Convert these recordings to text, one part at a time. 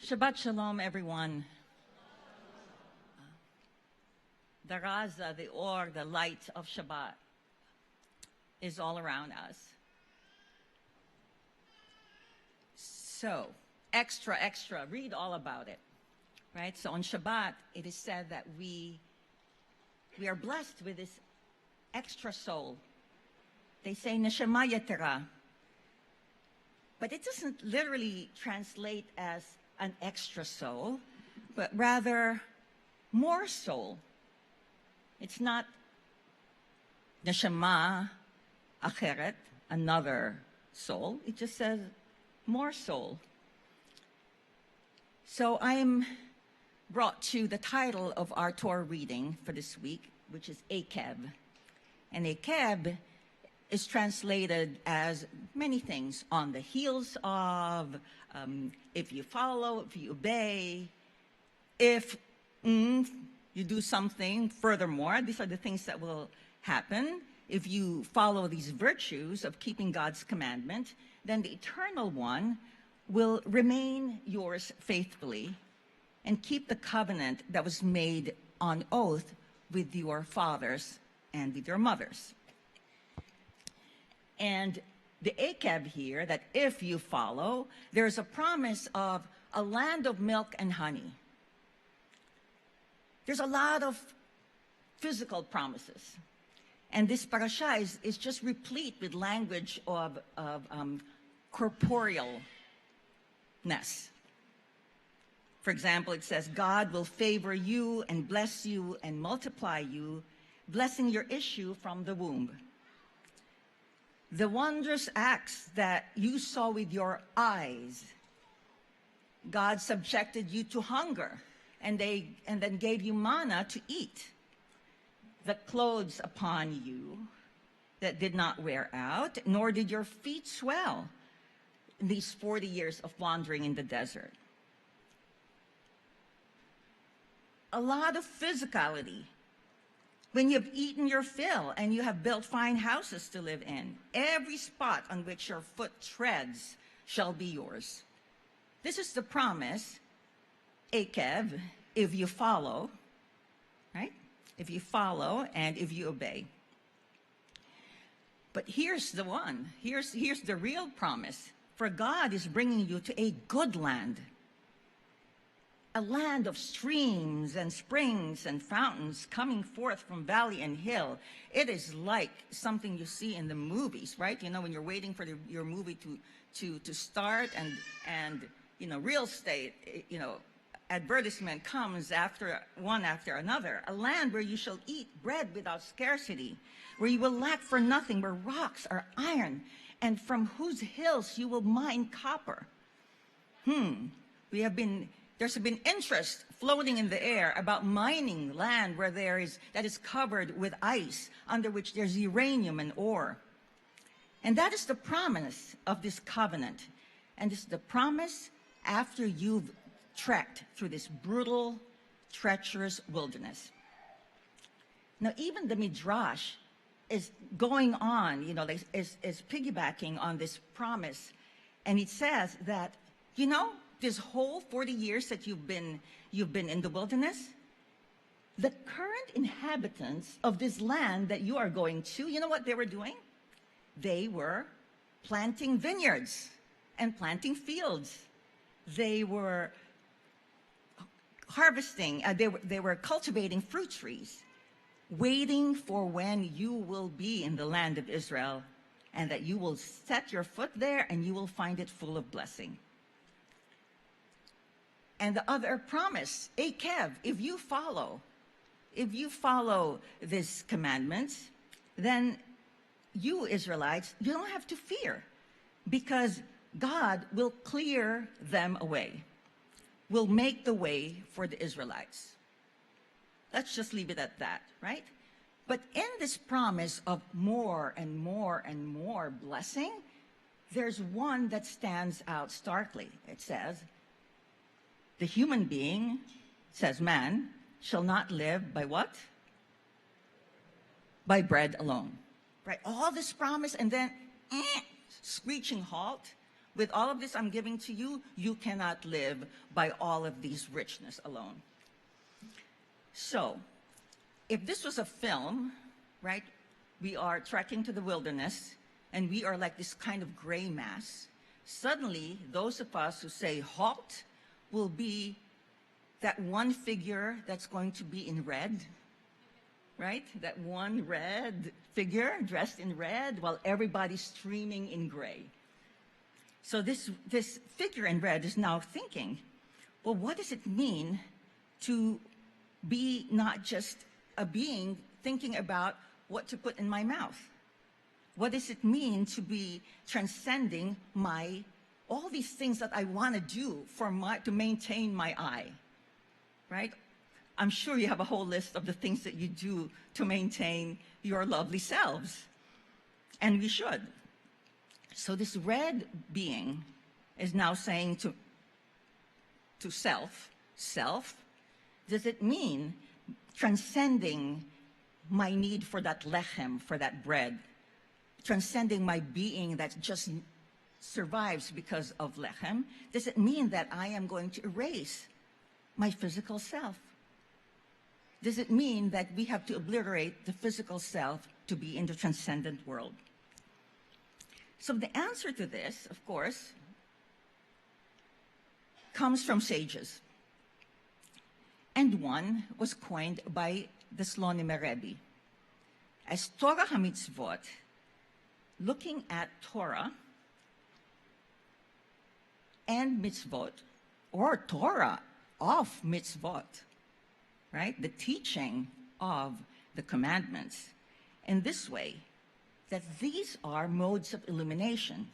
Shabbat Shalom, everyone. The Raza, the Or, the light of Shabbat is all around us. So, extra, read all about it, right? So on Shabbat, it is said that we are blessed with this extra soul. They say neshama yetera, but it doesn't literally translate as an extra soul, but rather more soul. It's not neshama acheret, another soul. It just says more soul. So I'm brought to the title of our Torah reading for this week, which is Akeb. And Akeb is translated as many things: on the heels of, if you follow, if you obey, if you do something furthermore. These are the things that will happen. If you follow these virtues of keeping God's commandment, then the Eternal One will remain yours faithfully and keep the covenant that was made on oath with your fathers and with your mothers. And the Akeb here, that if you follow, there's a promise of a land of milk and honey. There's a lot of physical promises. And this parasha is just replete with language of corporealness. For example, it says, God will favor you and bless you and multiply you, blessing your issue from the womb. The wondrous acts that you saw with your eyes, God subjected you to hunger, and then gave you manna to eat. The clothes upon you that did not wear out, nor did your feet swell in these 40 years of wandering in the desert. A lot of physicality. When you've eaten your fill and you have built fine houses to live in, every spot on which your foot treads shall be yours. This is the promise, Akeb, if you follow, right? If you follow and if you obey. But here's the one. Here's the real promise. For God is bringing you to a good land. A land of streams and springs and fountains coming forth from valley and hill. It is like something you see in the movies, right? You know, when you're waiting for your movie to start and you know, real estate, you know, advertisement comes after one after another. A land where you shall eat bread without scarcity, where you will lack for nothing, where rocks are iron, and from whose hills you will mine copper. There's been interest floating in the air about mining land where that is covered with ice, under which there's uranium and ore. And that is the promise of this covenant. And this is the promise after you've trekked through this brutal, treacherous wilderness. Now, even the Midrash is going on, you know, is piggybacking on this promise. And it says that, you know, this whole 40 years that you've been in the wilderness, the current inhabitants of this land that you are going to, you know what they were doing? They were planting vineyards and planting fields. They were harvesting, they were cultivating fruit trees, waiting for when you will be in the land of Israel, and that you will set your foot there and you will find it full of blessing. And the other promise, Akeb, if you follow these commandments, then you Israelites, you don't have to fear, because God will clear them away, will make the way for the Israelites. Let's just leave it at that, right? But in this promise of more and more and more blessing, there's one that stands out starkly. It says, the human being, says man, shall not live by what? By bread alone. Right? All this promise, and then screeching halt. With all of this I'm giving to you, you cannot live by all of these richness alone. So, if this was a film, right, we are trekking to the wilderness, and we are like this kind of gray mass. Suddenly, those of us who say halt will be that one figure that's going to be in red, right? That one red figure dressed in red while everybody's streaming in gray. So this figure in red is now thinking, well, what does it mean to be not just a being thinking about what to put in my mouth? What does it mean to be transcending all these things that I want to do to maintain my eye, right? I'm sure you have a whole list of the things that you do to maintain your lovely selves, and we should. So this red being is now saying to self, does it mean transcending my need for that lechem, for that bread, transcending my being that just survives because of lechem? Does it mean that I am going to erase my physical self? Does it mean that we have to obliterate the physical self to be in the transcendent world? So the answer to this, of course, comes from sages. And one was coined by the Slonimer Rebbe as Torah HaMitzvot, looking at Torah and mitzvot, or Torah of mitzvot, right? The teaching of the commandments in this way, that these are modes of illumination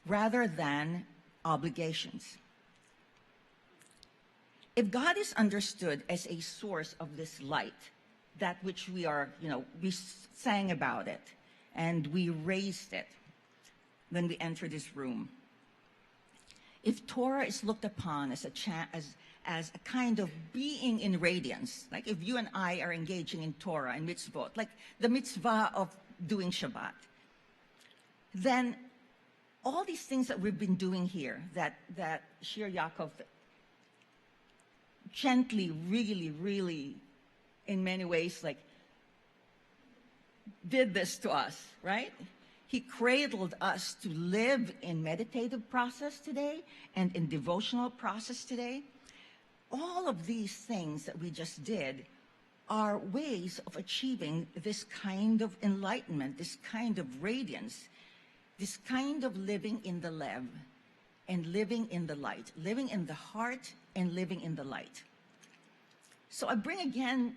rather than obligations. If God is understood as a source of this light, that which we are, we sang about it and we raised it when we enter this room. If Torah is looked upon as a kind of being in radiance, like if you and I are engaging in Torah and mitzvot, like the mitzvah of doing Shabbat, then all these things that we've been doing here, that Shir Yaakov gently, really, in many ways, like, did this to us, right? He cradled us to live in meditative process today and in devotional process today. All of these things that we just did are ways of achieving this kind of enlightenment, this kind of radiance, this kind of living in the lev and living in the light, living in the heart and living in the light. So I bring again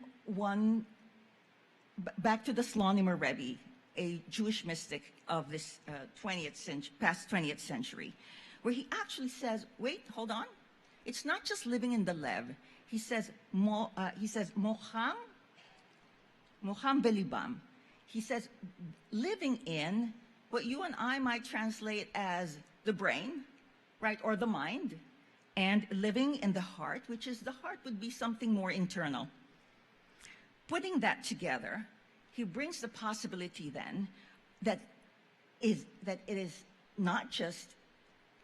back to the Slonimer Rebbe, a Jewish mystic of this past 20th century, where he actually says, wait, hold on. It's not just living in the lev. He says, mocham belibam. He says, living in what you and I might translate as the brain, right, or the mind, and living in the heart, which is the heart would be something more internal. Putting that together, he brings the possibility then that it is not just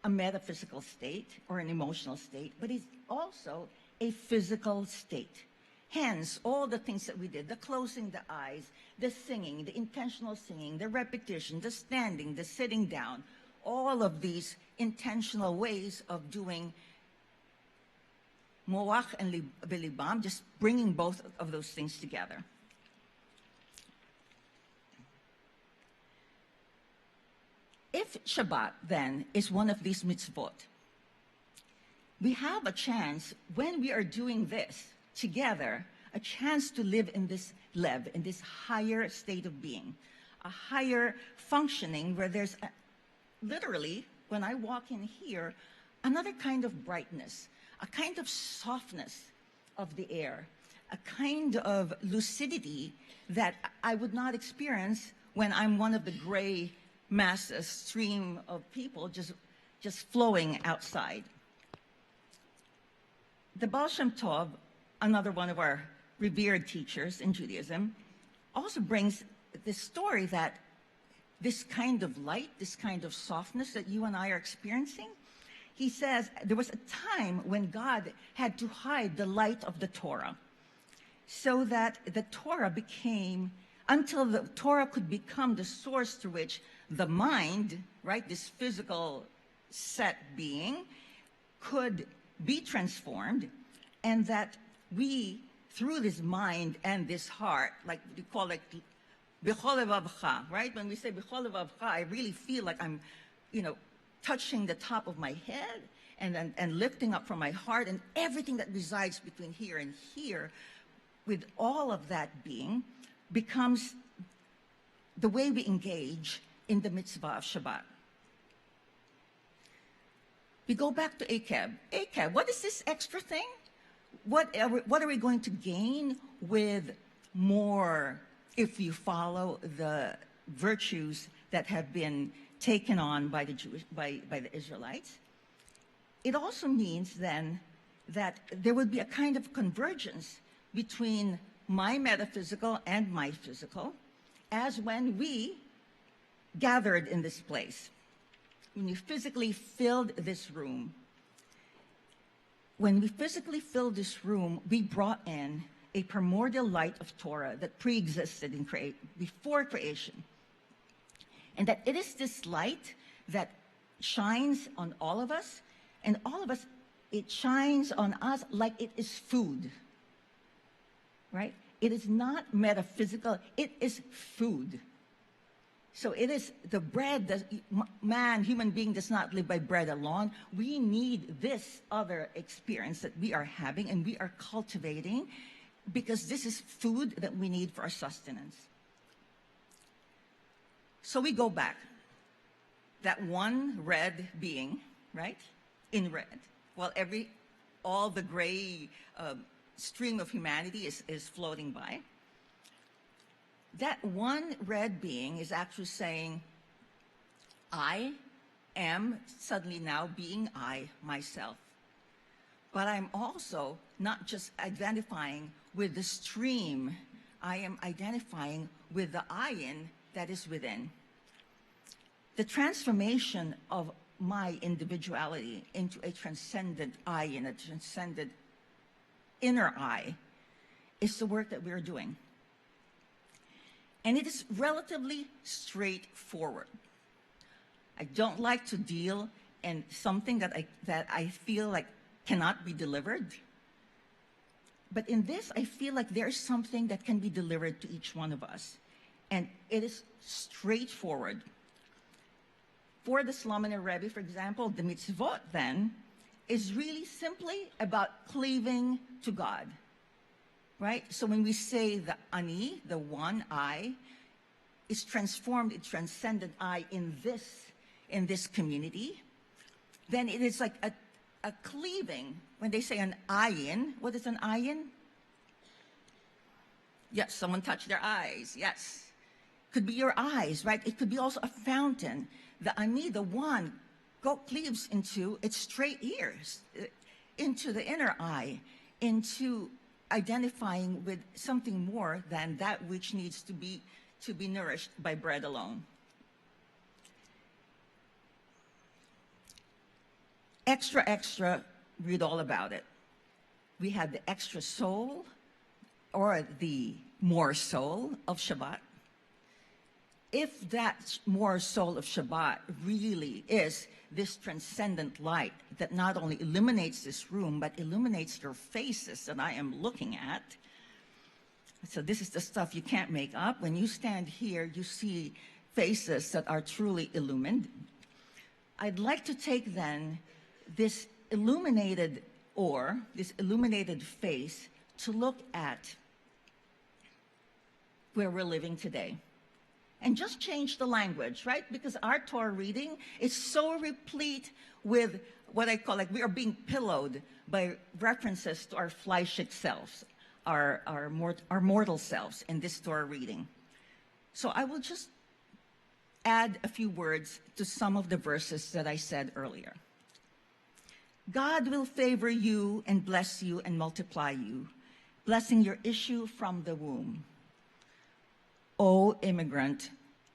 a metaphysical state or an emotional state, but it's also a physical state. Hence, all the things that we did, the closing the eyes, the singing, the intentional singing, the repetition, the standing, the sitting down, all of these intentional ways of doing moach and belibam, just bringing both of those things together. If Shabbat, then, is one of these mitzvot, we have a chance, when we are doing this together, a chance to live in this lev, in this higher state of being, a higher functioning where there's literally, when I walk in here, another kind of brightness, a kind of softness of the air, a kind of lucidity that I would not experience when I'm one of the gray masses, stream of people just flowing outside. The Baal Shem Tov, another one of our revered teachers in Judaism, also brings this story that this kind of light, this kind of softness that you and I are experiencing? He says there was a time when God had to hide the light of the Torah so that the Torah became, until the Torah could become the source through which the mind, right, this physical set being, could be transformed, and that we, through this mind and this heart, like we call it b'chol levavcha, right? When we say b'chol levavcha, I really feel like I'm, touching the top of my head and lifting up from my heart, and everything that resides between here and here, with all of that being, becomes the way we engage in the mitzvah of Shabbat. We go back to Akeb. Akeb, what is this extra thing? What are we going to gain with more if you follow the virtues that have been taken on by the Israelites? It also means then that there would be a kind of convergence between my metaphysical and my physical, as when we gathered in this place, when we physically filled this room. When we physically filled this room, we brought in a primordial light of Torah that pre-existed before creation. And that it is this light that shines on all of us, and all of us, it shines on us like it is food, right? It is not metaphysical, it is food. So it is the bread that human being does not live by bread alone. We need this other experience that we are having and we are cultivating, because this is food that we need for our sustenance. So we go back. That one red being, right? In red. While all the gray stream of humanity is floating by. That one red being is actually saying, I am suddenly now being I, myself. But I'm also not just identifying with the stream, I am identifying with the ayin that is within. The transformation of my individuality into a transcendent ayin, a transcendent inner I, is the work that we're doing. And it is relatively straightforward. I don't like to deal in something that I feel like cannot be delivered. But in this, I feel like there is something that can be delivered to each one of us. And it is straightforward. For the Slominer Rebbe, for example, the mitzvot then is really simply about cleaving to God. Right? So when we say the ani, the one I, is transformed, it transcended I in this community, then it is like a cleaving. When they say an ayin, what is an ayin? Yes, someone touched their eyes, yes. Could be your eyes, right? It could be also a fountain. The ani, the one, cleaves into its straight ears, into the inner eye, into identifying with something more than that which needs to be nourished by bread alone. Extra, read all about it. We had the extra soul, or the more soul of Shabbat. If that more soul of Shabbat really is this transcendent light that not only illuminates this room, but illuminates your faces that I am looking at. So this is the stuff you can't make up. When you stand here, you see faces that are truly illumined. I'd like to take then this illuminated this illuminated face to look at where we're living today. And just change the language, right? Because our Torah reading is so replete with what I call, like, we are being pillowed by references to our fleishic selves, our mortal selves in this Torah reading. So I will just add a few words to some of the verses that I said earlier. God will favor you and bless you and multiply you, blessing your issue from the womb. O immigrant,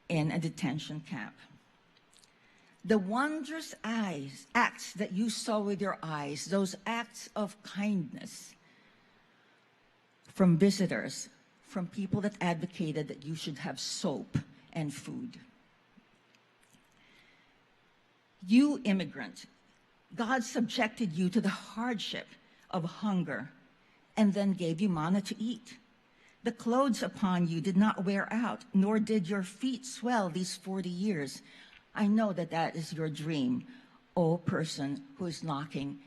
in a detention camp. The wondrous acts that you saw with your eyes, those acts of kindness from visitors, from people that advocated that you should have soap and food. You, immigrant, God subjected you to the hardship of hunger and then gave you manna to eat. The clothes upon you did not wear out, nor did your feet swell these 40 years. I know that that is your dream, O person who is knocking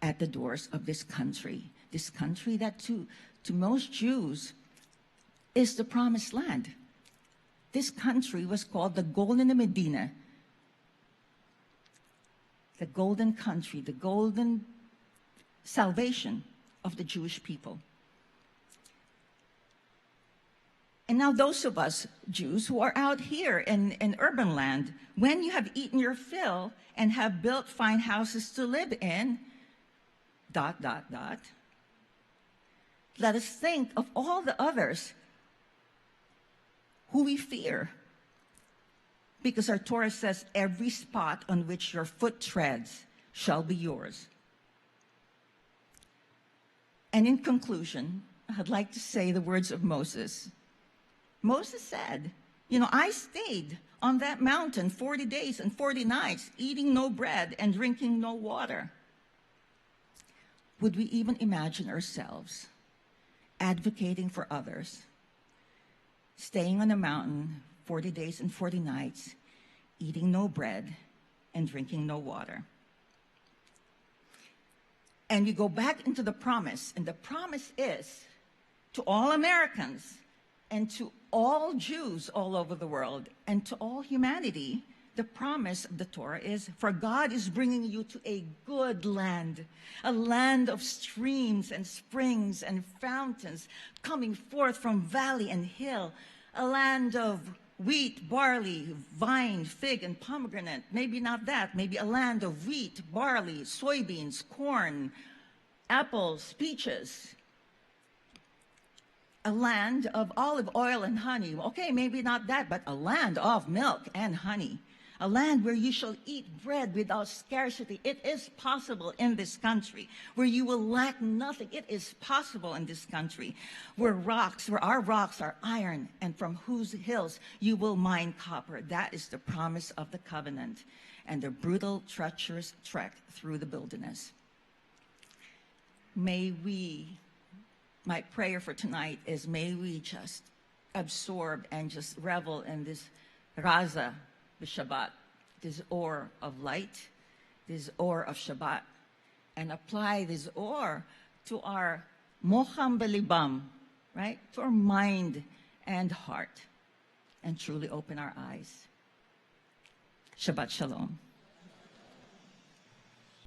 at the doors of this country that to most Jews is the promised land. This country was called the Golden Medina, the golden country, the golden salvation of the Jewish people. And now those of us Jews who are out here in urban land, when you have eaten your fill and have built fine houses to live in, ... Let us think of all the others who we fear. Because our Torah says, every spot on which your foot treads shall be yours. And in conclusion, I'd like to say the words of Moses. Moses said, I stayed on that mountain 40 days and 40 nights, eating no bread and drinking no water. Would we even imagine ourselves advocating for others, staying on a mountain 40 days and 40 nights, eating no bread and drinking no water? And you go back into the promise, and the promise is to all Americans and to all Jews all over the world and to all humanity, the promise of the Torah is, for God is bringing you to a good land, a land of streams and springs and fountains coming forth from valley and hill, a land of wheat, barley, vine, fig, and pomegranate. Maybe not that. Maybe a land of wheat, barley, soybeans, corn, apples, peaches. A land of olive oil and honey. Okay, maybe not that, but a land of milk and honey. A land where you shall eat bread without scarcity. It is possible in this country. Where you will lack nothing. It is possible in this country. Where our rocks are iron, and from whose hills you will mine copper. That is the promise of the covenant and the brutal, treacherous trek through the wilderness. My prayer for tonight is, may we just absorb and just revel in this raza, the Shabbat, this ore of light, this ore of Shabbat, and apply this ore to our mocham belibam, right? To our mind and heart, and truly open our eyes. Shabbat Shalom.